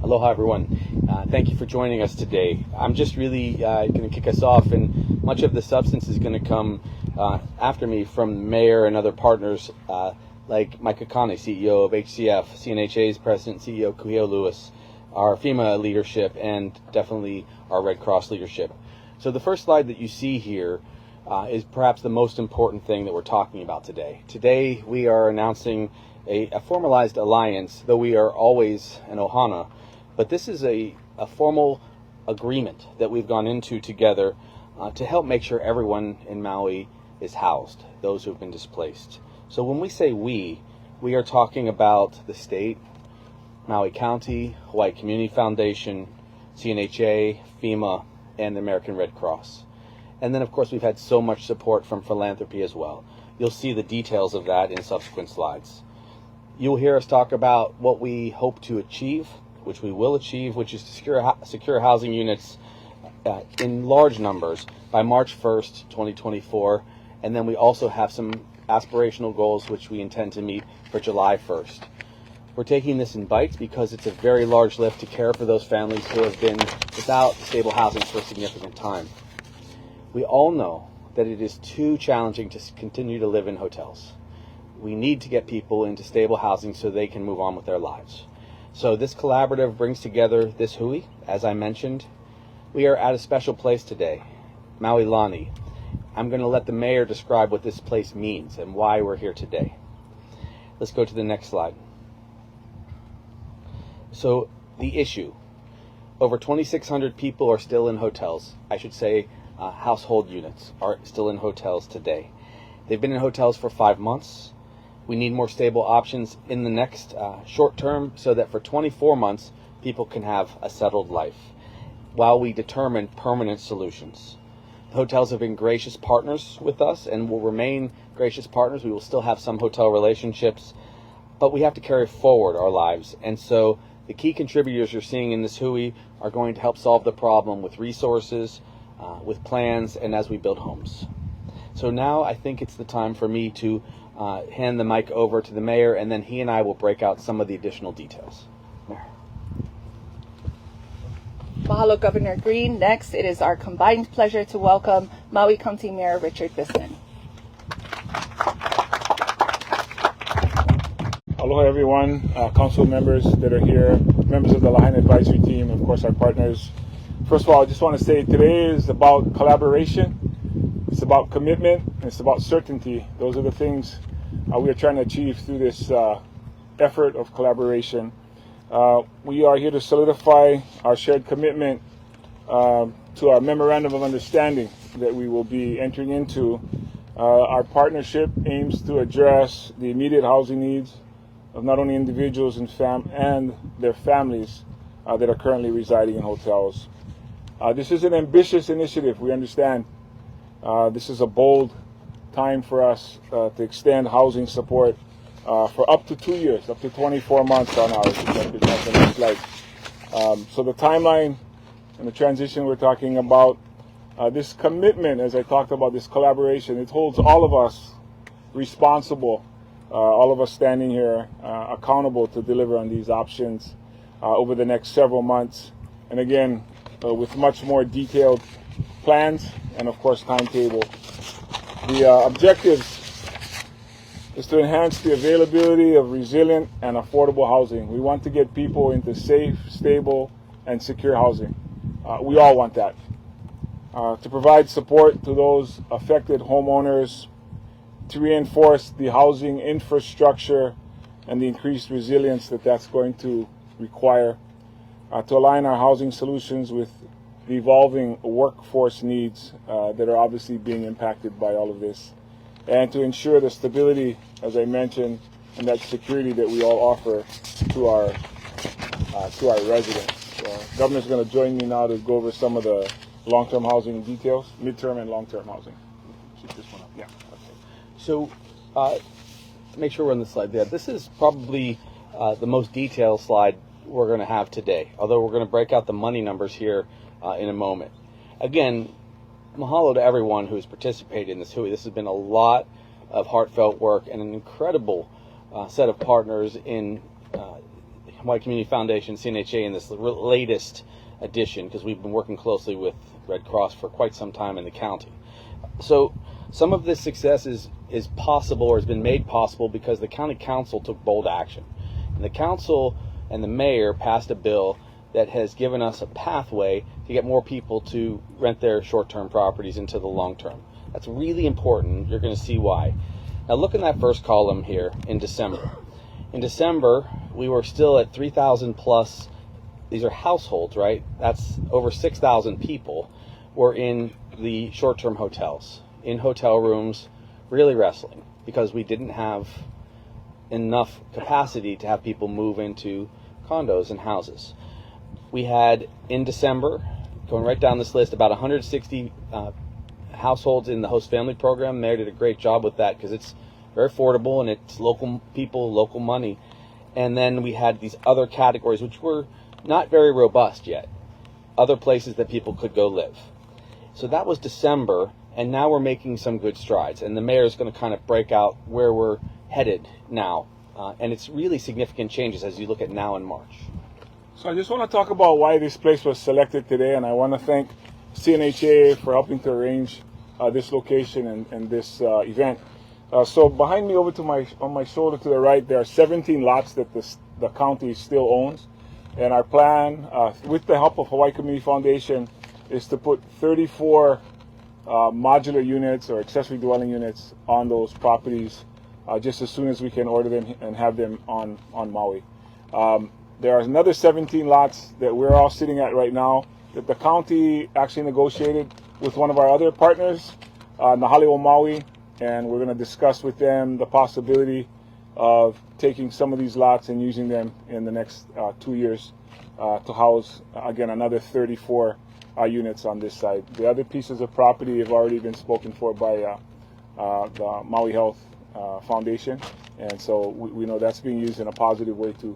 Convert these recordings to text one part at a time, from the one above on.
Aloha, everyone. Thank you for joining us today. I'm just really going to kick us off, and much of the substance is going to come after me from the mayor and other partners like Mike Akane, CEO of HCF, CNHA's president, CEO Kuhio Lewis, our FEMA leadership, and definitely our Red Cross leadership. So the first slide that you see here is perhaps the most important thing that we're talking about today. Today we are announcing a formalized alliance, though we are always an ohana, but this is a formal agreement that we've gone into together to help make sure everyone in Maui is housed, those who have been displaced. So when we say we are talking about the state, Maui County, Hawaii Community Foundation, CNHA, FEMA, and the American Red Cross. And then, of course, we've had so much support from philanthropy as well. You'll see the details of that in subsequent slides. You'll hear us talk about what we hope to achieve, which we will achieve, which is to secure housing units in large numbers by March 1st, 2024. And then we also have some aspirational goals which we intend to meet for July 1st. We're taking this in bites because it's a very large lift to care for those families who have been without stable housing for a significant time. We all know that it is too challenging to continue to live in hotels. We need to get people into stable housing so they can move on with their lives. So this collaborative brings together this hui, as I mentioned. We are at a special place today, Maui Lani. I'm going to let the mayor describe what this place means and why we're here today. Let's go to the next slide. So the issue, over 2,600 people are still in hotels. I should say household units are still in hotels today. They've been in hotels for 5 months. We need more stable options in the next short term so that for 24 months, people can have a settled life while we determine permanent solutions. The hotels have been gracious partners with us and will remain gracious partners. We will still have some hotel relationships, but we have to carry forward our lives. And so the key contributors you're seeing in this hui are going to help solve the problem with resources, with plans, and as we build homes. So now I think it's the time for me to hand the mic over to the mayor, and then he and I will break out some of the additional details. Mayor. Mahalo, Governor Green. Next, it is our combined pleasure to welcome Maui County Mayor Richard Bisson. Aloha, everyone, council members that are here, members of the Lahaina Advisory Team, of course, our partners. First of all, I just want to say today is about collaboration. It's about commitment, and it's about certainty. Those are the things we are trying to achieve through this effort of collaboration. We are here to solidify our shared commitment to our memorandum of understanding that we will be entering into. Our partnership aims to address the immediate housing needs of not only individuals and their families that are currently residing in hotels. This is an ambitious initiative, we understand. This is a bold time for us to extend housing support for up to 2 years, up to 24 months on ours. So the timeline and the transition we're talking about, this commitment, as I talked about, this collaboration, it holds all of us responsible, all of us standing here accountable to deliver on these options over the next several months. And again, with much more detailed plans and, of course, timetable. The objectives is to enhance the availability of resilient and affordable housing. We want to get people into safe, stable, and secure housing. We all want that. To provide support to those affected homeowners, to reinforce the housing infrastructure and the increased resilience that that's going to require, to align our housing solutions with the evolving workforce needs that are obviously being impacted by all of this, and to ensure the stability, as I mentioned, and that security that we all offer to our residents. So, Governor's going to join me now to go over some of the long-term housing details, midterm and long-term housing. Shoot this one up. Yeah. Okay. So, make sure we're on the slide there. This is probably the most detailed slide we're going to have today, although we're going to break out the money numbers here in a moment. Again, mahalo to everyone who's participated in this hui. This has been a lot of heartfelt work and an incredible set of partners in Hawaii Community Foundation, CNHA, in this latest edition, because we've been working closely with Red Cross for quite some time in the county. So some of this success is possible, or has been made possible, because the county council took bold action. And the council and the mayor passed a bill that has given us a pathway to get more people to rent their short-term properties into the long-term. That's really important. You're going to see why. Now look in that first column here in December. In December, we were still at 3,000 plus. These are households, right? That's over 6,000 people were in the short-term hotels, in hotel rooms, really wrestling, because we didn't have enough capacity to have people move into condos and houses. We had, in December, going right down this list, about 160 households in the host family program. Mayor did a great job with that because it's very affordable and it's local people, local money. And then we had these other categories, which were not very robust yet, other places that people could go live. So that was December, and now we're making some good strides. And the mayor is going to kind of break out where we're headed now. And it's really significant changes as you look at now in March. So I just want to talk about why this place was selected today, and I want to thank CNHA for helping to arrange this location and this event. So behind me, over to on my shoulder to the right, there are 17 lots that the county still owns, and our plan, with the help of Hawaii Community Foundation, is to put 34 modular units or accessory dwelling units on those properties just as soon as we can order them and have them on Maui. There are another 17 lots that we're all sitting at right now that the county actually negotiated with one of our other partners, Nahaliwa Maui, and we're going to discuss with them the possibility of taking some of these lots and using them in the next 2 years to house, again, another 34 units on this side. The other pieces of property have already been spoken for by the Maui Health Foundation, and so we know that's being used in a positive way too.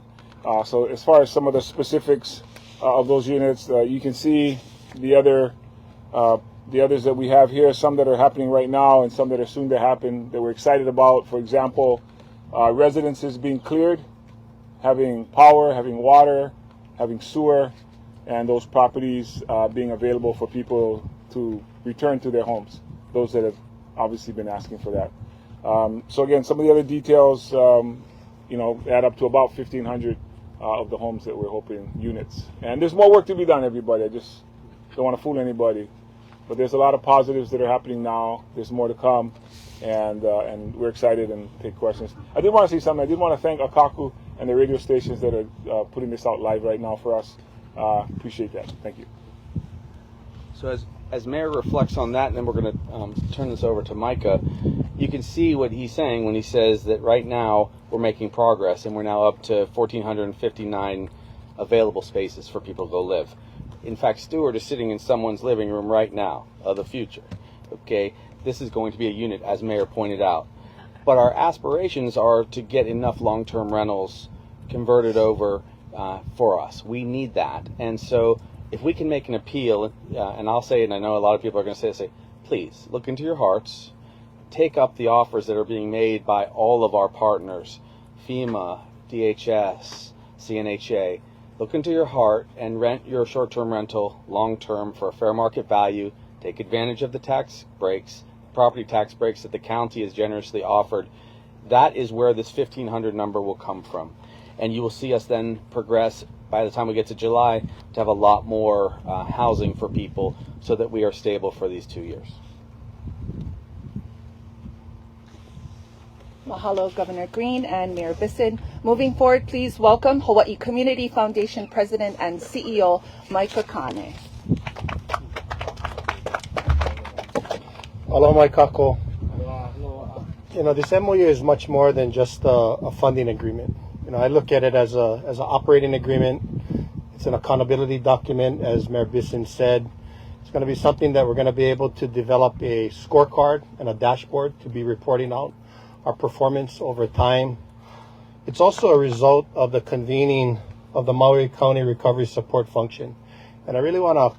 So as far as some of the specifics of those units, you can see the others that we have here, some that are happening right now and some that are soon to happen that we're excited about. For example, residences being cleared, having power, having water, having sewer, and those properties being available for people to return to their homes, those that have obviously been asking for that. So again, some of the other details, add up to about 1,500 of the homes that we're hoping, units. And there's more work to be done, everybody. I just don't want to fool anybody. But there's a lot of positives that are happening now. There's more to come, and we're excited and take questions. I did want to say something. I did want to thank Akaku and the radio stations that are putting this out live right now for us. Appreciate that. Thank you. So as Mayor reflects on that, and then we're going to turn this over to Micah, you can see what he's saying when he says that right now we're making progress and we're now up to 1,459 available spaces for people to go live. In fact, Stewart is sitting in someone's living room right now of the future. Okay, this is going to be a unit, as Mayor pointed out. But our aspirations are to get enough long-term rentals converted over for us. We need that. And so if we can make an appeal, and I'll say, and I know a lot of people are going to say, please look into your hearts, take up the offers that are being made by all of our partners, FEMA, DHS, CNHA. Look into your heart and rent your short-term rental long-term for a fair market value. Take advantage of the tax breaks, property tax breaks that the county has generously offered. That is where this 1,500 number will come from. And you will see us then progress by the time we get to July to have a lot more housing for people so that we are stable for these 2 years. Mahalo, Governor Green and Mayor Bissen. Moving forward, please welcome Hawaii Community Foundation President and CEO Micah Kane. Aloha kako. This MOU is much more than just a funding agreement. I look at it as an operating agreement. It's an accountability document, as Mayor Bisson said. It's going to be something that we're going to be able to develop a scorecard and a dashboard to be reporting out our performance over time. It's also a result of the convening of the Maui County Recovery Support Function. And I really want to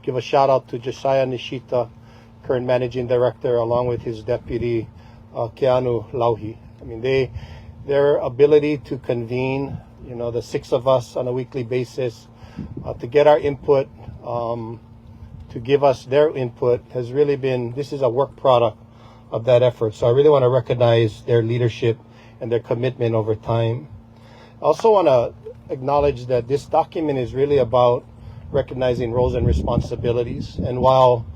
give a shout out to Josiah Nishita, current managing director, along with his deputy, Keanu Lauhi. I mean, their ability to convene, the 6 of us on a weekly basis, to get our input, to give us their input has really been, this is a work product of that effort. So I really want to recognize their leadership and their commitment over time. I also want to acknowledge that this document is really about recognizing roles and responsibilities. And while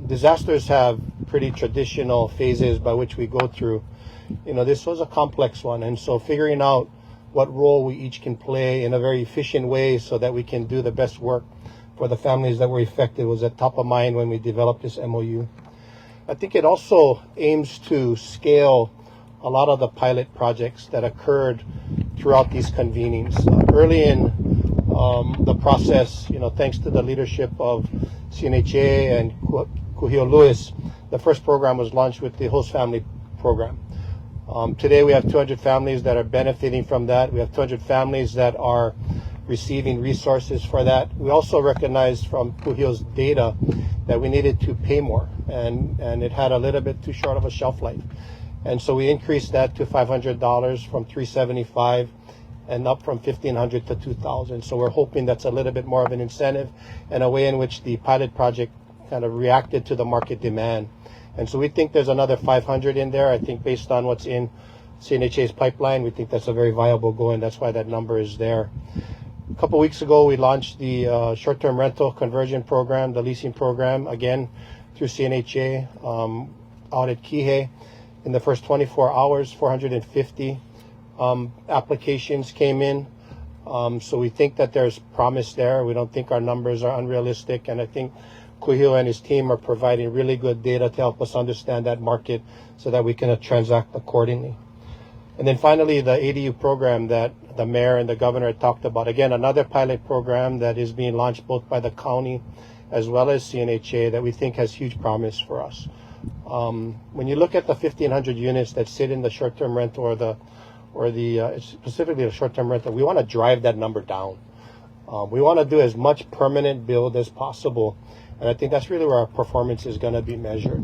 disasters have pretty traditional phases by which we go through, this was a complex one. And so figuring out what role we each can play in a very efficient way so that we can do the best work for the families that were affected was at top of mind when we developed this MOU. I think it also aims to scale a lot of the pilot projects that occurred throughout these convenings. Early in the process, thanks to the leadership of CNHA and Kuhio Lewis, the first program was launched with the host family program. Today we have 200 families that are benefiting from that. We have 200 families that are receiving resources for that. We also recognized from Kuhio's data that we needed to pay more, and it had a little bit too short of a shelf life. And so we increased that to $500 from $375 and up from $1,500 to $2,000. So we're hoping that's a little bit more of an incentive and a way in which the pilot project kind of reacted to the market demand. And so we think there's another 500 in there. I think based on what's in CNHA's pipeline, we think that's a very viable goal, and that's why that number is there. A couple weeks ago, we launched the short-term rental conversion program, the leasing program, again through CNHA out at Kihei. In the first 24 hours, 450 applications came in. So we think that there's promise there. We don't think our numbers are unrealistic, and I think Kuhio and his team are providing really good data to help us understand that market so that we can transact accordingly. And then finally, the ADU program that the mayor and the governor had talked about. Again, another pilot program that is being launched both by the county as well as CNHA that we think has huge promise for us. When you look at the 1,500 units that sit in the short-term rental or the specifically the short-term rental, we want to drive that number down. We want to do as much permanent build as possible, and I think that's really where our performance is going to be measured.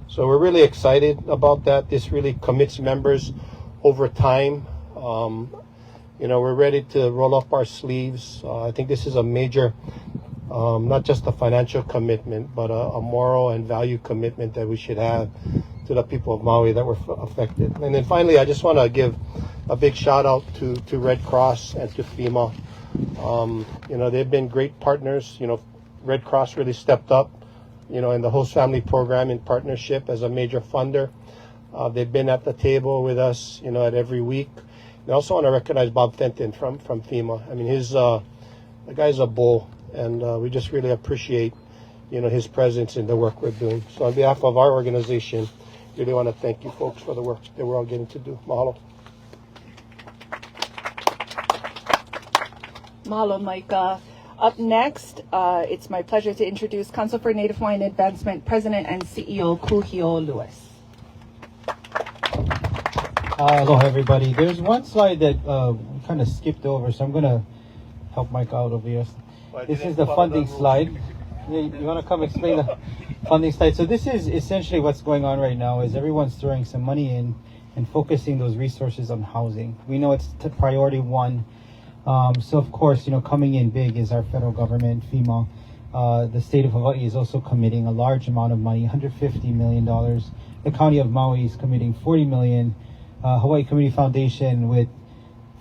So we're really excited about that. This really commits members over time. We're ready to roll up our sleeves. I think this is a major, not just a financial commitment, but a moral and value commitment that we should have to the people of Maui that were affected. And then finally, I just want to give a big shout out to Red Cross and to FEMA. They've been great partners. Red Cross really stepped up, in the host family program in partnership as a major funder. They've been at the table with us, at every week. I also want to recognize Bob Fenton from FEMA. I mean, the guy's a bull, and we just really appreciate, his presence in the work we're doing. So on behalf of our organization, really want to thank you folks for the work that we're all getting to do. Mahalo. Mahalo, Micah. Up next, it's my pleasure to introduce Council for Native Hawaiian Advancement President and CEO Kuhio Lewis. Hello, everybody. There's one slide that we kind of skipped over, so I'm going to help Mike out over here. This is the funding slide. You want to come explain the funding slide? So this is essentially what's going on right now is everyone's throwing some money in and focusing those resources on housing. We know it's priority one. So, of course, coming in big is our federal government, FEMA. The state of Hawaii is also committing a large amount of money, $150 million. The county of Maui is committing $40 million. Hawaii Community Foundation with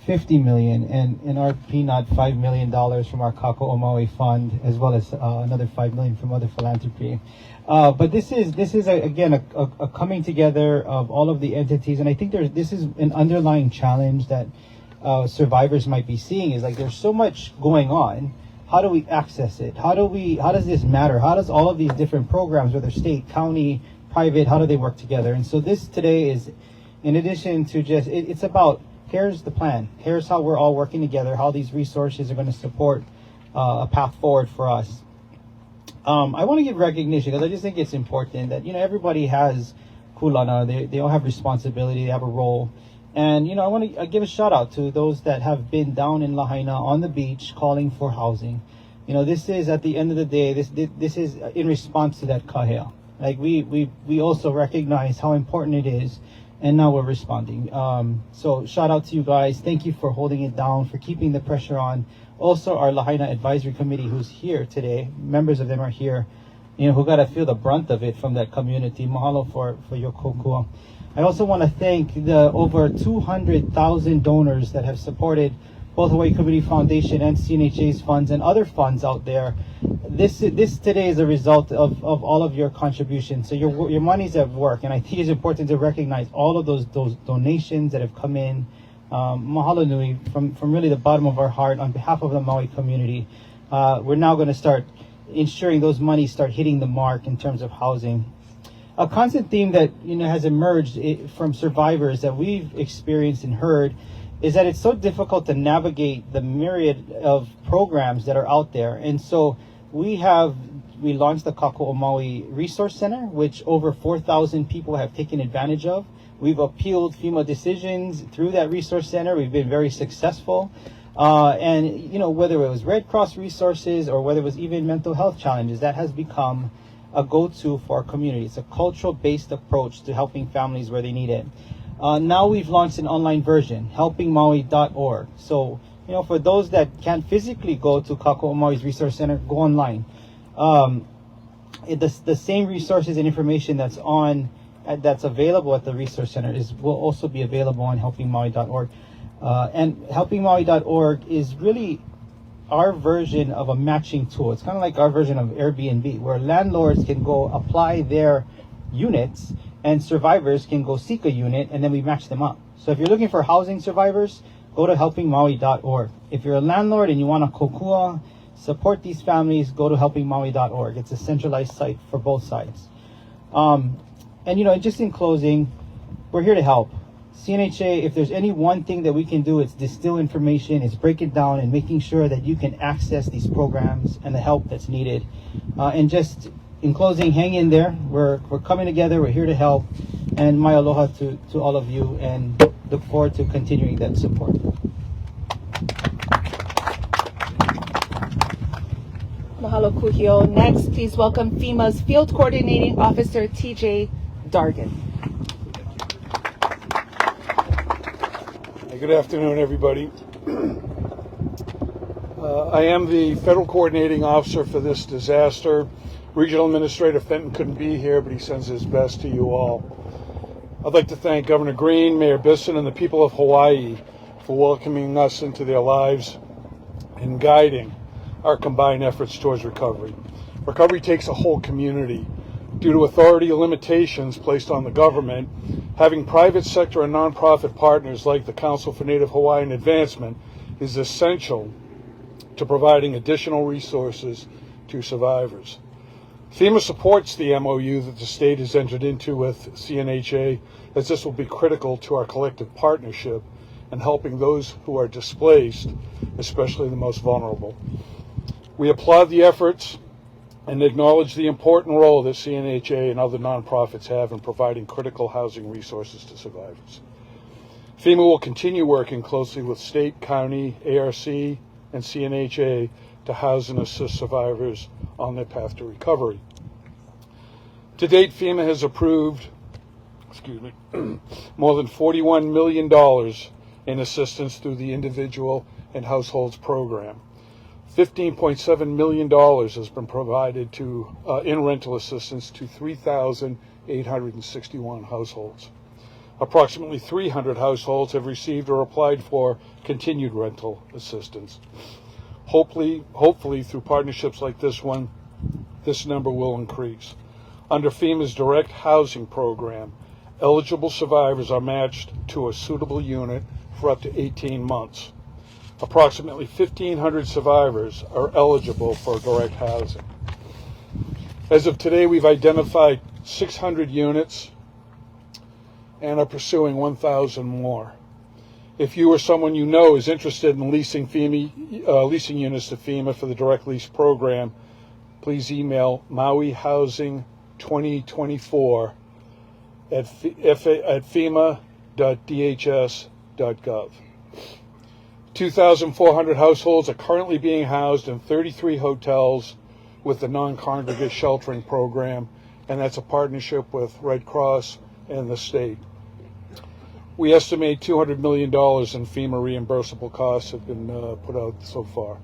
$50 million, and our PNOT $5 million from our Kako Maui Fund, as well as another $5 million from other philanthropy. But this is again a coming together of all of the entities, and I think this is an underlying challenge that survivors might be seeing is like there's so much going on. How do we access it? How does this matter? How does all of these different programs, whether state, county, private, how do they work together? And so this today is, in addition to just, it's about, here's the plan. Here's how we're all working together, how these resources are going to support a path forward for us. I want to give recognition because I just think it's important that, everybody has kulana. They all have responsibility. They have a role. And, I want to give a shout out to those that have been down in Lahaina on the beach calling for housing. This is, at the end of the day, this is in response to that kahea. Like we also recognize how important it is and now we're responding. So shout out to you guys. Thank you for holding it down, for keeping the pressure on. Also, our Lahaina Advisory Committee, who's here today, members of them are here, who got to feel the brunt of it from that community. Mahalo for your kokua. I also want to thank the over 200,000 donors that have supported both Hawaii Community Foundation and CNHA's funds and other funds out there. This today is a result of all of your contributions. So your money's at work, and I think it's important to recognize all of those donations that have come in. Mahalo nui from really the bottom of our heart on behalf of the Maui community. We're now going to start ensuring those monies start hitting the mark in terms of housing. A constant theme that has emerged from survivors that we've experienced and heard is that it's so difficult to navigate the myriad of programs that are out there. And so we launched the Kako'o Maui Resource Center, which over 4,000 people have taken advantage of. We've appealed FEMA decisions through that resource center. We've been very successful. And whether it was Red Cross resources or whether it was even mental health challenges, that has become a go-to for our community. It's a cultural-based approach to helping families where they need it. Now we've launched an online version, helpingmaui.org. So, for those that can't physically go to Kako'o Maui's Resource Center, go online. The same resources and information that's available at the Resource Center will also be available on helpingmaui.org. And helpingmaui.org is really our version of a matching tool. It's kind of like our version of Airbnb, where landlords can go apply their units and survivors can go seek a unit, and then we match them up. So if you're looking for housing survivors, go to helpingmaui.org. If you're a landlord and you want to kokua, support these families, go to helpingmaui.org. It's a centralized site for both sides. And just in closing, we're here to help. CNHA, if there's any one thing that we can do, it's distill information, it's break it down, and making sure that you can access these programs and the help that's needed. And just in closing, hang in there. We're coming together. We're here to help. And my aloha to all of you, and look forward to continuing that support. Mahalo Kuhio. Next, please welcome FEMA's Field Coordinating Officer, TJ Dargan. Good afternoon, everybody. I am the Federal Coordinating Officer for this disaster. Regional Administrator Fenton couldn't be here, but he sends his best to you all. I'd like to thank Governor Green, Mayor Bisson, and the people of Hawaii for welcoming us into their lives and guiding our combined efforts towards recovery. Recovery takes a whole community. Due to authority limitations placed on the government, having private sector and nonprofit partners like the Council for Native Hawaiian Advancement is essential to providing additional resources to survivors. FEMA supports the MOU that the state has entered into with CNHA, as this will be critical to our collective partnership in helping those who are displaced, especially the most vulnerable. We applaud the efforts and acknowledge the important role that CNHA and other nonprofits have in providing critical housing resources to survivors. FEMA will continue working closely with state, county, ARC, and CNHA to house and assist survivors on their path to recovery. To date, FEMA has approved more than $41 million in assistance through the Individual and Households Program. $15.7 million has been provided in rental assistance to 3,861 households. Approximately 300 households have received or applied for continued rental assistance. Hopefully through partnerships like this one, this number will increase. Under FEMA's direct housing program, eligible survivors are matched to a suitable unit for up to 18 months. Approximately 1,500 survivors are eligible for direct housing. As of today, we've identified 600 units and are pursuing 1,000 more. If you or someone you know is interested in leasing units to FEMA for the direct lease program, please email mauihousing2024 at fema.dhs.gov. 2,400 households are currently being housed in 33 hotels with the non-congregate sheltering program, and that's a partnership with Red Cross and the state. We estimate $200 million in FEMA reimbursable costs have been put out so far.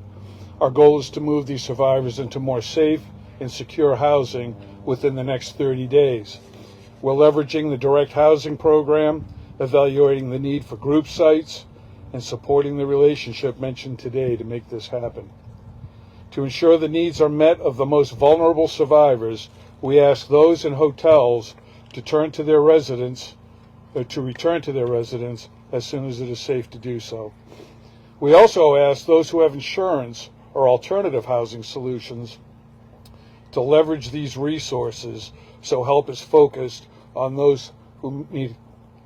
Our goal is to move these survivors into more safe and secure housing within the next 30 days. We're leveraging the direct housing program, evaluating the need for group sites, and supporting the relationship mentioned today to make this happen. To ensure the needs are met of the most vulnerable survivors, we ask those in hotels to return to their residence as soon as it is safe to do so. We also ask those who have insurance or alternative housing solutions to leverage these resources so help is focused on those who need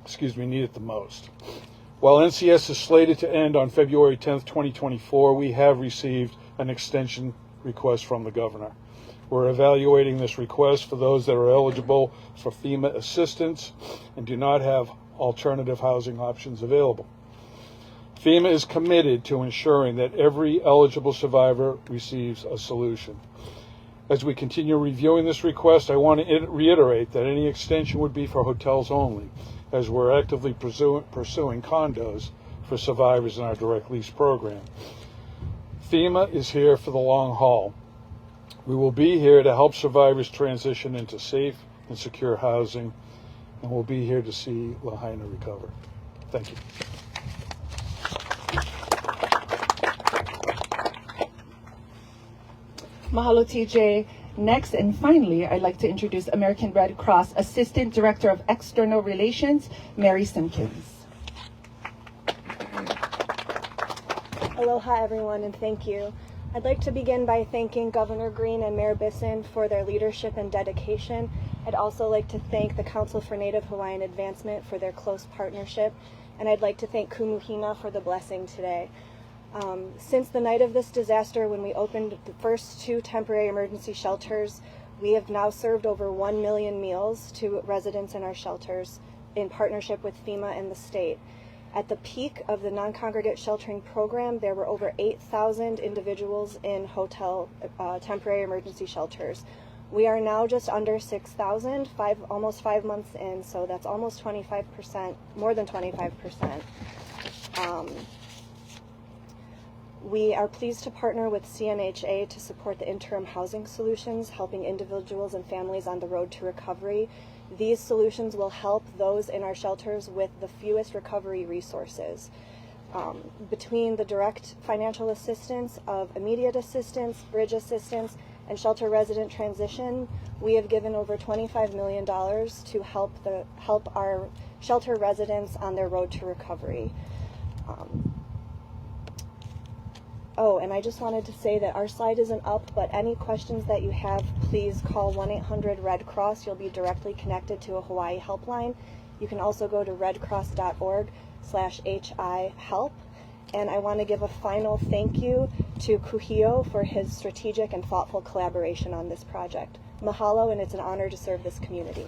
it the most. While NCS is slated to end on February 10th, 2024, we have received an extension request from the governor. We're evaluating this request for those that are eligible for FEMA assistance and do not have alternative housing options available. FEMA is committed to ensuring that every eligible survivor receives a solution. As we continue reviewing this request, I want to reiterate that any extension would be for hotels only, as we're actively pursuing condos for survivors in our direct lease program. FEMA is here for the long haul. We will be here to help survivors transition into safe and secure housing, and we'll be here to see Lahaina recover. Thank you. Mahalo, TJ. Next and finally, I'd like to introduce American Red Cross Assistant Director of External Relations, Mary Simpkins. Aloha, everyone, and thank you. I'd like to begin by thanking Governor Green and Mayor Bisson for their leadership and dedication. I'd also like to thank the Council for Native Hawaiian Advancement for their close partnership, and I'd like to thank Kumuhina for the blessing today. Since the night of this disaster, when we opened the first 2 temporary emergency shelters, we have now served over 1 million meals to residents in our shelters in partnership with FEMA and the state. At the peak of the non-congregate sheltering program, there were over 8,000 individuals in hotel temporary emergency shelters. We are now just under 6,000, almost 5 months in, so that's almost 25%, more than 25%. We are pleased to partner with CNHA to support the interim housing solutions, helping individuals and families on the road to recovery. These solutions will help those in our shelters with the fewest recovery resources. Between the direct financial assistance of immediate assistance, bridge assistance, and shelter resident transition, we have given over $25 million to help our shelter residents on their road to recovery. And I just wanted to say that our slide isn't up, but any questions that you have, please call 1-800-RED-CROSS. You'll be directly connected to a Hawaii helpline. You can also go to redcross.org/HI-help. And I want to give a final thank you to Kuhio for his strategic and thoughtful collaboration on this project. Mahalo, and it's an honor to serve this community.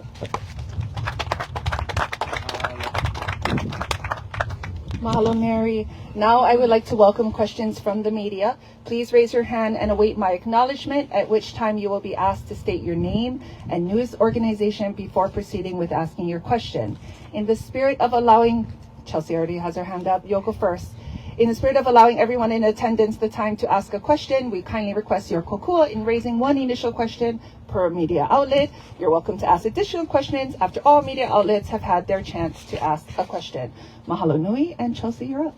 Mahalo, Mary. Now I would like to welcome questions from the media. Please raise your hand and await my acknowledgement, at which time you will be asked to state your name and news organization before proceeding with asking your question. In the spirit of allowing, Chelsea already has her hand up, you'll go first. In the spirit of allowing everyone in attendance the time to ask a question, we kindly request your kokua in raising one initial question per media outlet. You're welcome to ask additional questions after all media outlets have had their chance to ask a question. Mahalo nui, and Chelsea, you're up.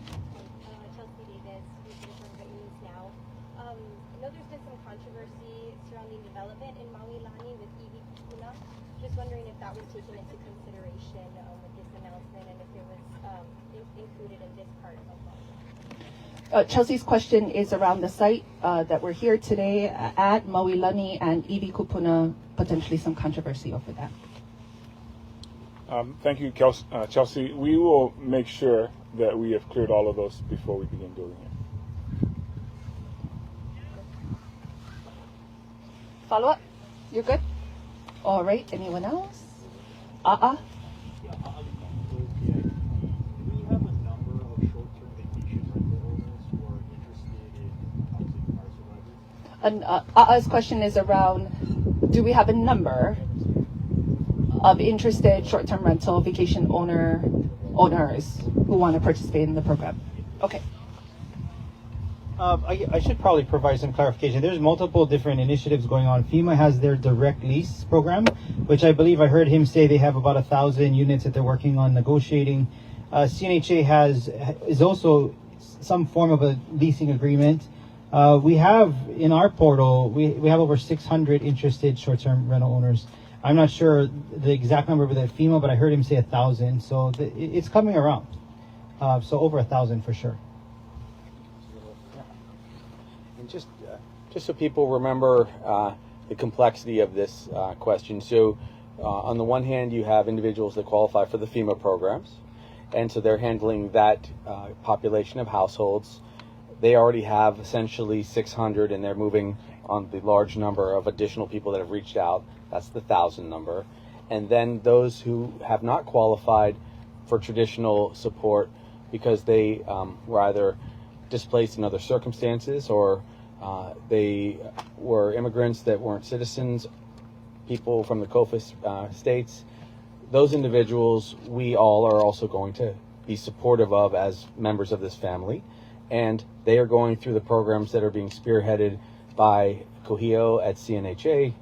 Chelsea Davis, Interim News Now. I know there's been some controversy surrounding development in Maui Lani with Iwi Kupuna. Just wondering if that was taken into consideration with this announcement and if it was included in this part of Maui. Chelsea's question is around the site that we're here today at Maui Lani and Iwi Kupuna, potentially some controversy over that. Thank you, Chelsea. We will make sure that we have cleared all of those before we begin building it. Follow up? You're good? All right. Anyone else? A'a's question is around, do we have a number of interested short-term rental vacation owners who want to participate in the program. Okay. I should probably provide some clarification. There's multiple different initiatives going on. FEMA has their direct lease program, which I believe I heard him say they have about 1,000 units that they're working on negotiating. CNHA is also some form of a leasing agreement. We have in our portal, we have over 600 interested short-term rental owners. I'm not sure the exact number with the FEMA, but I heard him say 1,000. So it's coming around. So over 1,000 for sure. And just so people remember the complexity of this question. So on the one hand, you have individuals that qualify for the FEMA programs, and so they're handling that population of households. They already have essentially 600, and they're moving on the large number of additional people that have reached out. That's the 1,000 number. And then those who have not qualified for traditional support because they were either displaced in other circumstances, or they were immigrants that weren't citizens, people from the COFA states. Those individuals we all are also going to be supportive of as members of this family, and they are going through the programs that are being spearheaded by COHIO at CNHA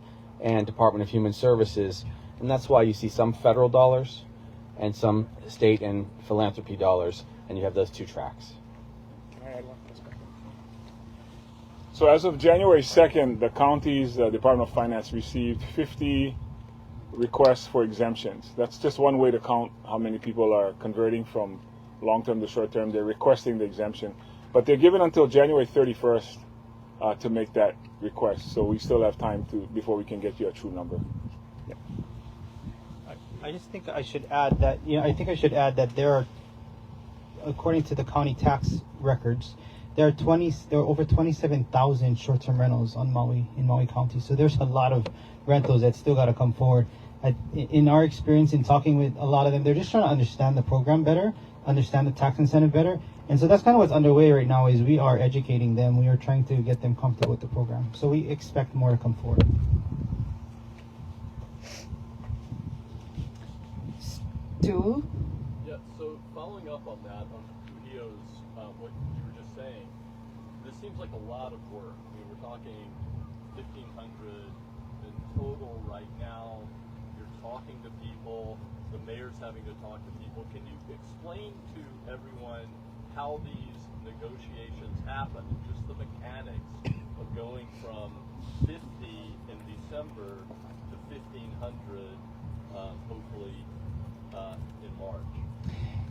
and Department of Human Services, and that's why you see some federal dollars and some state and philanthropy dollars, and you have those two tracks. So as of January 2nd, the county's Department of Finance received 50 requests for exemptions. That's just one way to count how many people are converting from long-term to short-term. They're requesting the exemption, but they're given until January 31st to make that request. So we still have time before we can get you a true number. Yeah. I just think I should add that there are, according to the county tax records, there are over 27,000 short-term rentals in Maui County. So there's a lot of rentals that still got to come forward. In our experience, in talking with a lot of them, they're just trying to understand the program better, understand the tax incentive better. And so that's kind of what's underway right now, is we are educating them. We are trying to get them comfortable with the program. So we expect more to come forward. Stu? Yeah, so following up on that, on Kuhio's, what you were just saying, this seems like a lot of work. I mean, we're talking 1,500 in total right now. You're talking to people. The mayor's having to talk to people. Can you explain to everyone how these negotiations happen, just the mechanics of going from 50 in December to 1,500, hopefully in March?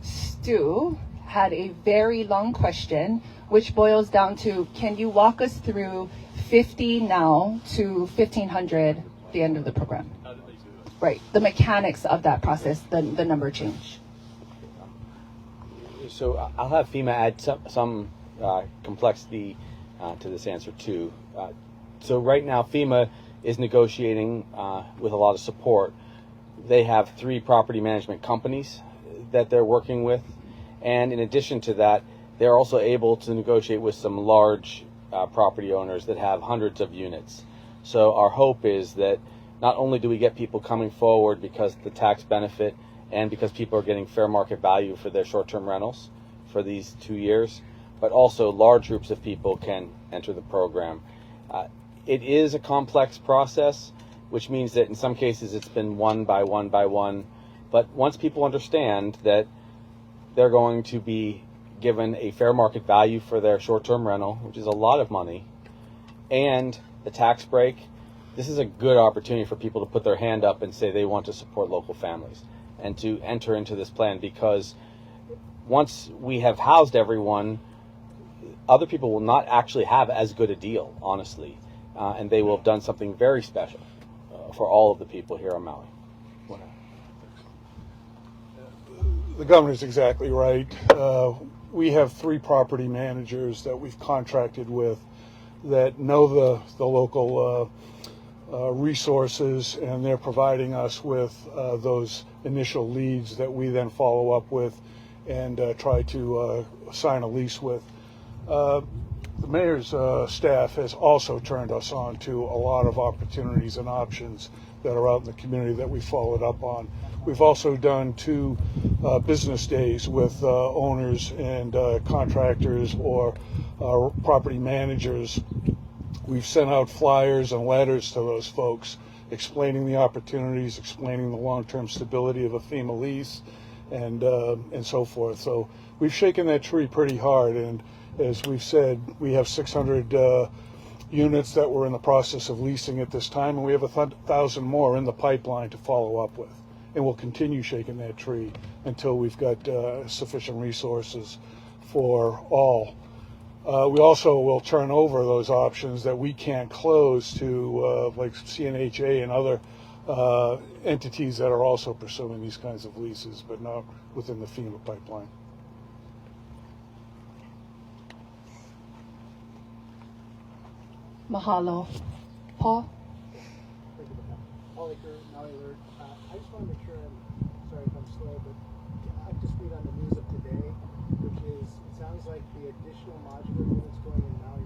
Stu had a very long question, which boils down to, can you walk us through 50 now to 1,500 at the end of the program? How did they do it? Right, the mechanics of that process, the number change. So I'll have FEMA add some complexity to this answer too. So right now FEMA is negotiating with a lot of support. They have 3 property management companies that they're working with, and in addition to that, they're also able to negotiate with some large property owners that have hundreds of units. So our hope is that not only do we get people coming forward because the tax benefit and because people are getting fair market value for their short-term rentals for these 2 years, but also large groups of people can enter the program. It is a complex process, which means that in some cases it's been one by one by one. But once people understand that they're going to be given a fair market value for their short-term rental, which is a lot of money, and the tax break, this is a good opportunity for people to put their hand up and say they want to support local families and to enter into this plan, because once we have housed everyone, other people will not actually have as good a deal, honestly, and they will have done something very special for all of the people here on Maui. The governor's exactly right. We have 3 property managers that we've contracted with that know the local resources, and they're providing us with those initial leads that we then follow up with and try to sign a lease with. The mayor's staff has also turned us on to a lot of opportunities and options that are out in the community that we followed up on. We've also done 2 business days with owners and contractors or property managers. We've sent out flyers and letters to those folks explaining the opportunities, explaining the long-term stability of a FEMA lease, and so forth. So we've shaken that tree pretty hard, and as we've said, we have 600 units that we're in the process of leasing at this time, and we have 1,000 more in the pipeline to follow up with. And we'll continue shaking that tree until we've got sufficient resources for all. We also will turn over those options that we can't close to like CNHA and other entities that are also pursuing these kinds of leases, but not within the FEMA pipeline. Mahalo. Paul? Maui Alert. I just want to make sure, I'm sorry if I'm slow, but I just read on the news of today, which is, it sounds like the additional modular units going in Maui.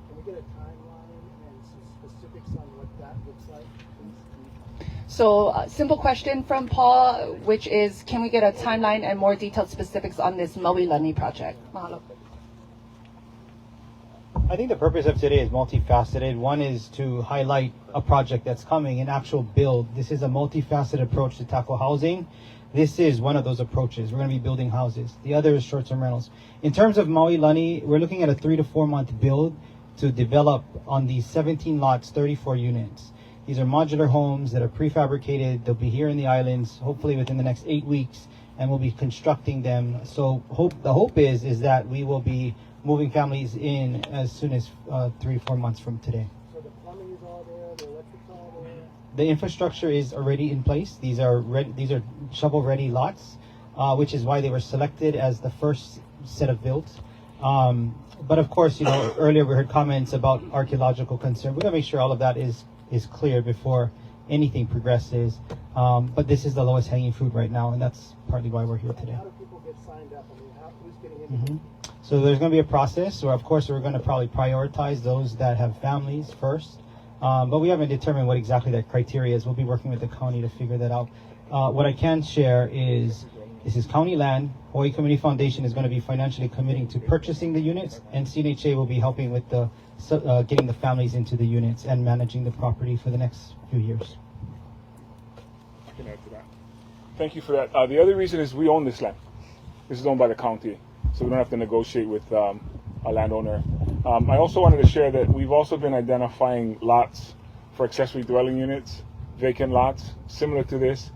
Can we get a timeline and some specifics on what that looks like, please? So, simple question from Paul, which is, can we get a timeline and more detailed specifics on this Maui Lani project? Mahalo. I think the purpose of today is multifaceted. One is to highlight a project that's coming, an actual build. This is a multifaceted approach to tackle housing. This is one of those approaches. We're going to be building houses. The other is short-term rentals. In terms of Maui Lani, we're looking at a 3 to 4 month build to develop on these 17 lots, 34 units. These are modular homes that are prefabricated. They'll be here in the islands, hopefully within the next 8 weeks, and we'll be constructing them. So the hope is that we will be moving families in as soon as 3 or 4 months from today. So the plumbing is all there, the electric's all there? The infrastructure is already in place. These are shovel-ready lots, which is why they were selected as the first set of builds. But of course, earlier we heard comments about archaeological concern. We're going to make sure all of that is clear before anything progresses. But this is the lowest hanging fruit right now, and that's partly why we're here today. How do people get signed up? I mean, who's getting into it? So there's going to be a process. So of course, we're going to probably prioritize those that have families first. But we haven't determined what exactly that criteria is. We'll be working with the county to figure that out. What I can share is this is county land. Hawaii Community Foundation is going to be financially committing to purchasing the units, and CNHA will be helping with the getting the families into the units and managing the property for the next few years. I can add to that. Thank you for that. The other reason is we own this land. This is owned by the county, so we don't have to negotiate with a landowner. I also wanted to share that we've also been identifying lots for accessory dwelling units, vacant lots, similar to this.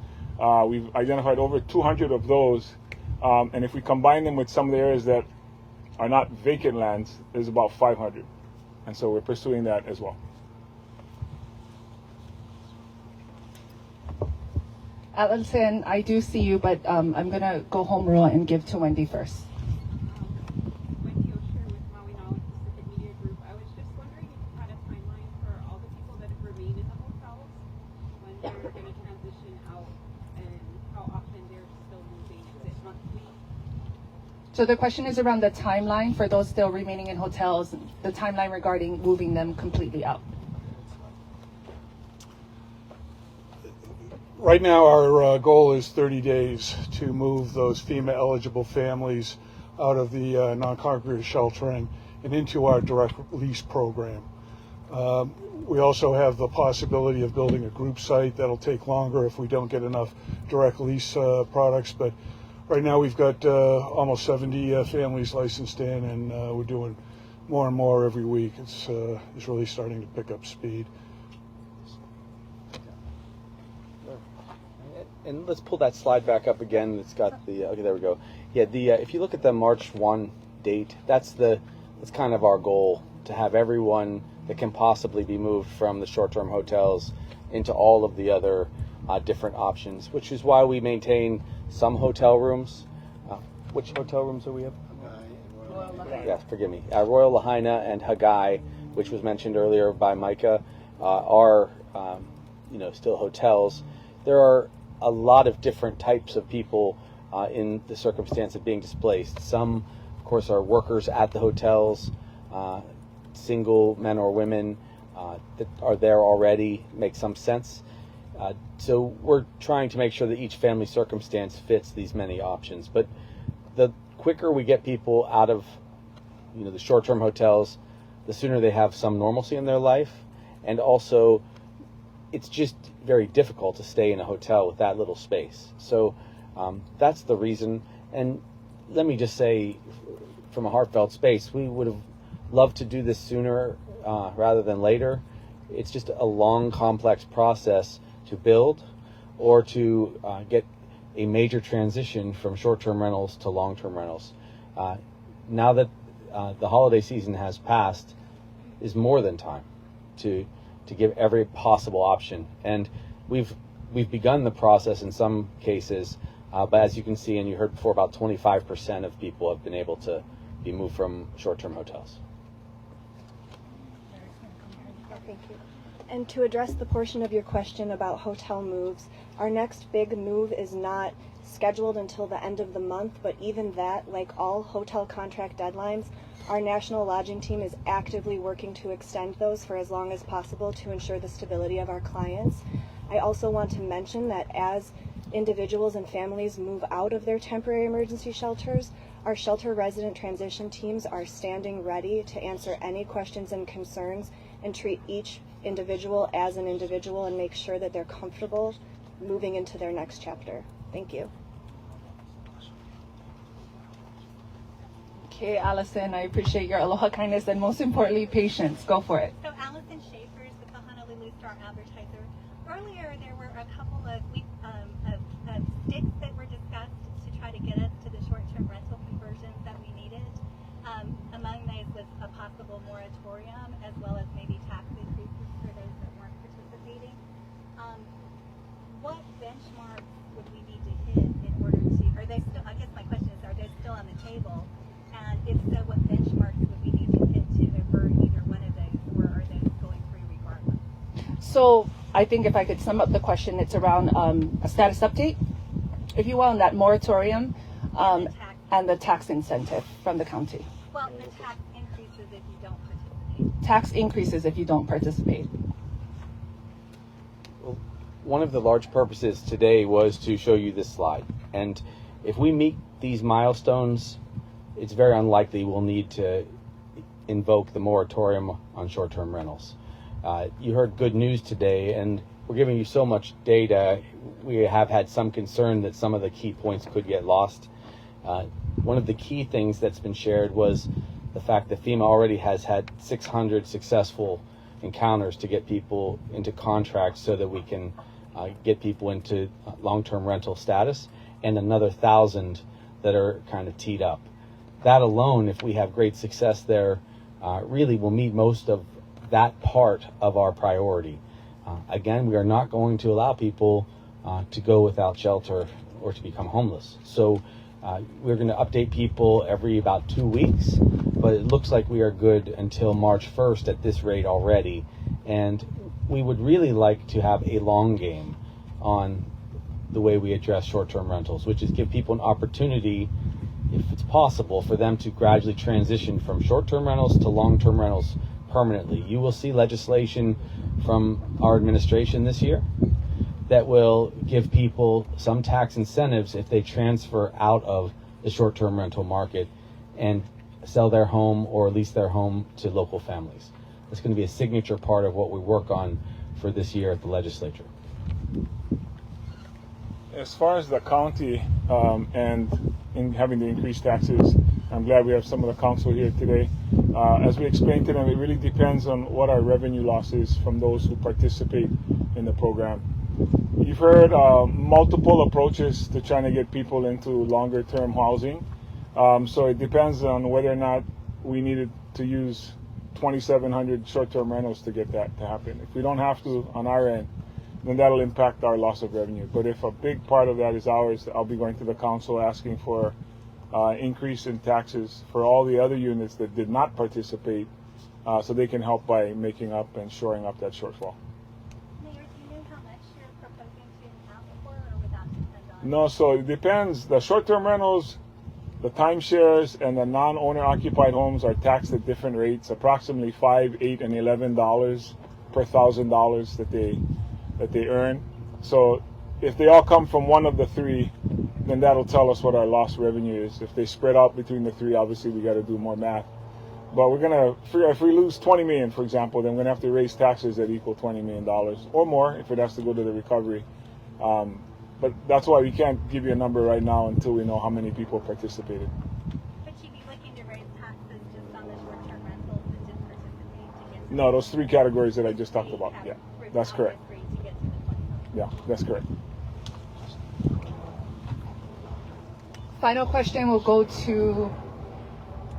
We've identified over 200 of those, and if we combine them with some of the areas that are not vacant lands, there's about 500. And so we're pursuing that as well. Allison, I do see you, but I'm going to go home rule and give to Wendy first. Wendy Osher with Maui Knowledge Pacific Media Group. I was just wondering if you had a timeline for all the people that have remained in the hotels, when they're going to transition out, and how often they're still moving. Is it monthly? So the question is around the timeline for those still remaining in hotels, the timeline regarding moving them completely out. Right now, our goal is 30 days to move those FEMA-eligible families out of the non-congregate sheltering and into our direct lease program. We also have the possibility of building a group site. That'll take longer if we don't get enough direct lease products, but right now we've got almost 70 families licensed in, and we're doing more and more every week. It's really starting to pick up speed. And let's pull that slide back up again. It's got the okay. There we go. Yeah, if you look at the March 1 date, that's kind of our goal, to have everyone that can possibly be moved from the short-term hotels into all of the other different options, which is why we maintain some hotel rooms. Which hotel rooms are we at? Yes, forgive me. Royal Lahaina and Hagai, which was mentioned earlier by Micah, are still hotels. There are a lot of different types of people in the circumstance of being displaced. Some, of course, are workers at the hotels, single men or women that are there already. Makes some sense. So we're trying to make sure that each family circumstance fits these many options. But the quicker we get people out of the short-term hotels, the sooner they have some normalcy in their life. And also, it's just very difficult to stay in a hotel with that little space. So that's the reason. And let me just say, from a heartfelt space, we would have loved to do this sooner rather than later. It's just a long, complex process to build or to get a major transition from short-term rentals to long-term rentals. Now that the holiday season has passed, is more than time to give every possible option. And we've begun the process in some cases, but as you can see, and you heard before, about 25% of people have been able to be moved from short-term hotels. Thank you. And to address the portion of your question about hotel moves, our next big move is not scheduled until the end of the month, but even that, like all hotel contract deadlines, our national lodging team is actively working to extend those for as long as possible to ensure the stability of our clients. I also want to mention that as individuals and families move out of their temporary emergency shelters, our shelter resident transition teams are standing ready to answer any questions and concerns and treat each individual as an individual and make sure that they're comfortable moving into their next chapter. Thank you. Okay, Allison, I appreciate your aloha, kindness, and most importantly, patience. Go for it. So Allison Schaefer's with the Honolulu Star Advertiser. Earlier, there were a couple of sticks that were discussed to try to get us to the short-term rental conversions that we needed. Among those was a possible moratorium, as well as maybe tax increases for those that weren't participating. What benchmarks would we need to hit in order to, are they still, I guess my question is, are they still on the table? And if so, what benchmarks would we need to hit to avert either one of those, or are those going free regardless? So I think if I could sum up the question, it's around a status update, if you will, on that moratorium and the tax incentive from the county. Well, the tax increases if you don't participate. Tax increases if you don't participate. Well, one of the large purposes today was to show you this slide. And if we meet these milestones, it's very unlikely we'll need to invoke the moratorium on short-term rentals. You heard good news today, and we're giving you so much data, we have had some concern that some of the key points could get lost. One of the key things that's been shared was the fact that FEMA already has had 600 successful encounters to get people into contracts so that we can get people into long-term rental status, and another 1,000 that are kind of teed up. That alone, if we have great success there, really will meet most of that part of our priority. Again, we are not going to allow people to go without shelter or to become homeless. So we're going to update people every about 2 weeks, but it looks like we are good until March 1st at this rate already. And we would really like to have a long game on the way we address short-term rentals, which is give people an opportunity, if it's possible, for them to gradually transition from short-term rentals to long-term rentals permanently. You will see legislation from our administration this year that will give people some tax incentives if they transfer out of the short-term rental market and sell their home or lease their home to local families. It's going to be a signature part of what we work on for this year at the legislature. As far as the county and in having to increase taxes, I'm glad we have some of the council here today. As we explained to them, it really depends on what our revenue loss is from those who participate in the program. You've heard multiple approaches to trying to get people into longer term housing. So it depends on whether or not we needed to use 2,700 short-term rentals to get that to happen. If we don't have to on our end, then that'll impact our loss of revenue. But if a big part of that is ours, I'll be going to the council asking for increase in taxes for all the other units that did not participate, so they can help by making up and shoring up that shortfall. Mayor, do you know how much you're proposing to account for, or would that depend on? No, so it depends. The short-term rentals, the timeshares, and the non-owner occupied homes are taxed at different rates, approximately $5, $8, and $11 per $1,000 that they earn. So if they all come from one of the three, then that'll tell us what our lost revenue is. If they spread out between the three, obviously we got to do more math. But we're gonna, if we lose 20 million, for example, then we're gonna have to raise taxes that equal $20 million or more if it has to go to the recovery. But that's why we can't give you a number right now until we know how many people participated. But you'd be looking to raise taxes just on the short-term rentals that didn't participate to get to No, those three categories that I just talked about. Yeah, that's correct. Yeah, that's correct. Final question will go to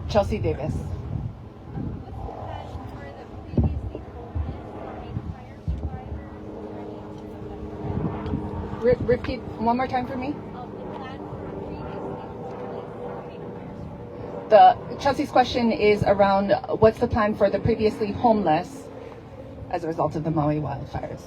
Chelsea Davis. Repeat one more time for me. Chelsea's question is around what's the plan for the previously homeless as a result of the Maui wildfires?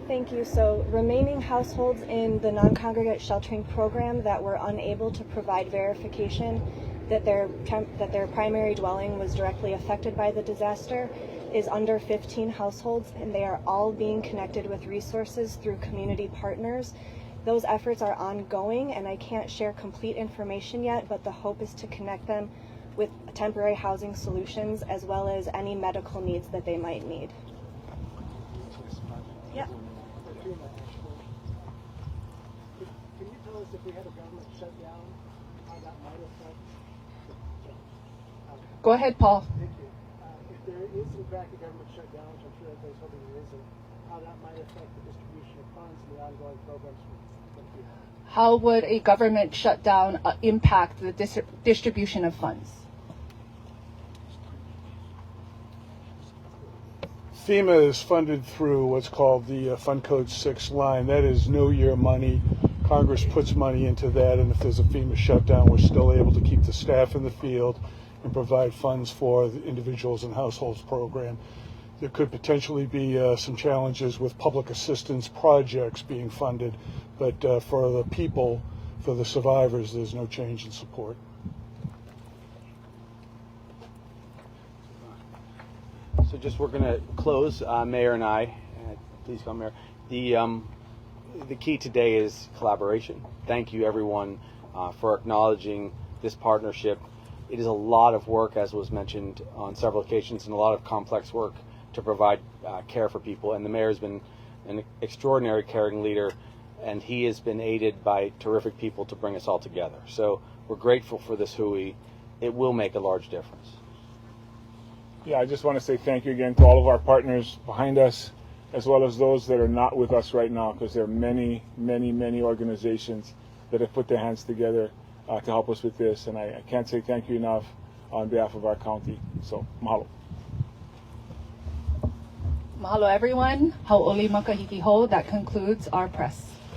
Thank you. So remaining households in the non-congregate sheltering program that were unable to provide verification that their primary dwelling was directly affected by the disaster is under 15 households, and they are all being connected with resources through community partners. Those efforts are ongoing, and I can't share complete information yet, but the hope is to connect them with temporary housing solutions as well as any medical needs that they might need. Yeah. Can you tell us if we had a government shutdown, how that might affect? Go ahead, Paul. Thank you. If there is in fact a government shutdown, which I'm sure everybody's hoping there isn't, how that might affect the distribution of funds and the ongoing programs for people. How would a government shutdown impact the distribution of funds? FEMA is funded through what's called the Fund Code 6 line. That is no year money. Congress puts money into that, and if there's a FEMA shutdown, we're still able to keep the staff in the field and provide funds for the individuals and households program. There could potentially be some challenges with public assistance projects being funded, but for the people, for the survivors, there's no change in support. So just we're going to close, Mayor and I. Please come, Mayor. The key today is collaboration. Thank you, everyone, for acknowledging this partnership. It is a lot of work, as was mentioned on several occasions, and a lot of complex work to provide care for people. And the mayor has been an extraordinary caring leader, and he has been aided by terrific people to bring us all together. So we're grateful for this hui. It will make a large difference. Yeah, I just want to say thank you again to all of our partners behind us, as well as those that are not with us right now, because there are many, many, many organizations that have put their hands together to help us with this. And I can't say thank you enough on behalf of our county. So, mahalo. Mahalo, everyone. Hau'oli makahiki ho. That concludes our press.